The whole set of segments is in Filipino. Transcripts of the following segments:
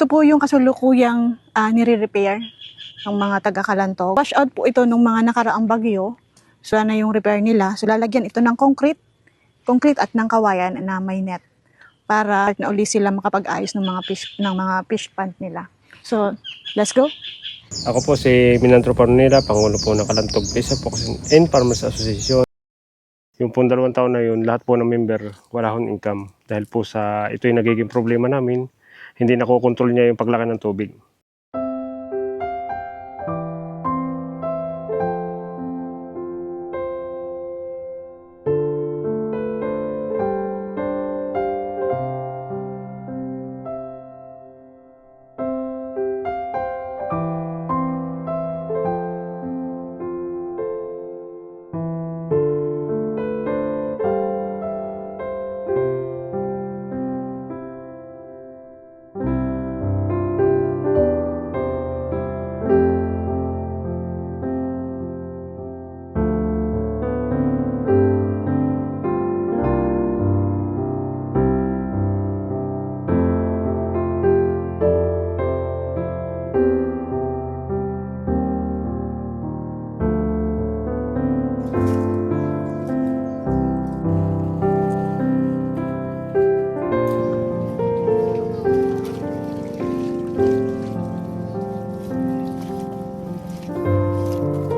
Ito po yung kasulukuyang nire-repair ng mga taga-Kalanto. Wash out po ito ng mga nakaraang bagyo. So na yung repair nila. So lalagyan ito ng concrete at ng kawayan na may net para na uli sila makapag-ayos ng mga fish pond nila. So, let's go. Ako po si Minantropo Nila, Pangulo po ng Kalantog Peace and Farmers Association. Yung pong 2 taon na yun, lahat po ng member wala hong income. Dahil po sa ito yung nagiging problema namin, hindi nakokontrol niya yung paglaki ng tubig.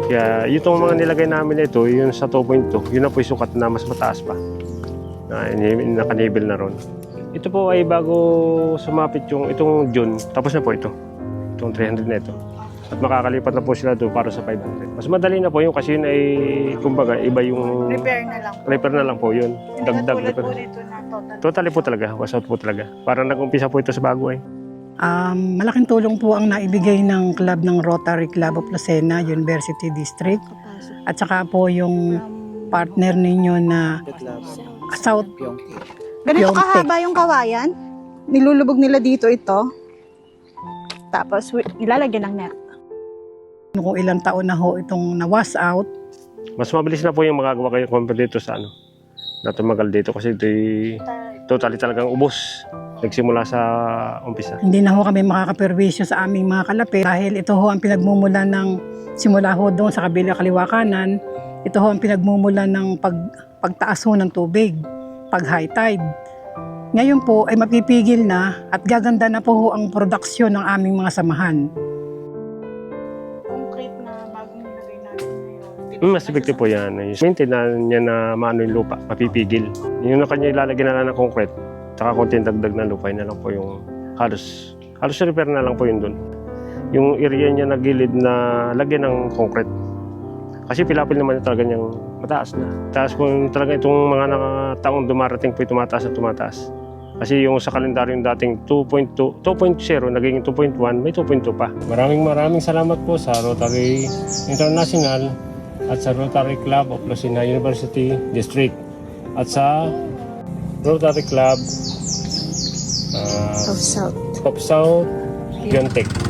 Kaya itong mga nilagay namin ito, yung sa 2.2, yun na po yung sukat na mas mataas pa. Na nakanibil na ron. Ito po ay bago sumapit yung itong June, tapos na po ito. Itong 300 na ito. At makakalipat na po sila doon para sa 500. Mas madali na po yung kasi yun ay, kumbaga, iba yung... Repair na lang po yun. Dagdag repair. Totally po talaga, wash out po talaga. Parang nag-umpisa po ito sa bago eh. Malaking tulong po ang naibigay ng club ng Rotary Club of Lucena, University District. At saka po yung partner ninyo na South Ganito Pyeongtaek. kahaba yung kawayan. Nilulubog nila dito ito. Tapos nilalagyan ng net. Kung ilang taon na ho itong na-wash out. Mas mabilis na po yung magagawa kayo compare dito sa ano. Na tumagal dito kasi ito totally talagang ubos. Nagsimula sa umpisa. Hindi na ho kami makakaperwisyo sa aming mga kalapit dahil ito ho ang pinagmumula ng simula ho doon sa kabila kaliwa kanan. Ito ho ang pinagmumula ng pagtaas ho ng tubig, pag high tide. Ngayon po ay mapipigil na at gaganda na po ho ang produksyon ng aming mga samahan. Concrete na bagong nilagay natin ngayon. Mas effective po yan. Maintain na niya na maano yung lupa, mapipigil. Yung na kanya ilalagyan na lang ng concrete, tsaka konti dagdag na lupa, yun na lang po yung halos repair na lang po yun doon. Yung area niya na gilid na lagyan ng concrete. Kasi pilapil naman talaga niyang mataas na. Taas po talaga itong mga taong dumarating po tumataas at tumataas. Kasi yung sa kalendaryo yung dating 2.0, naging 2.1, may 2.2 pa. Maraming salamat po sa Rotary International at sa Rotary Club of Lucena University District at sa Rotary Club of South Pyeongtaek.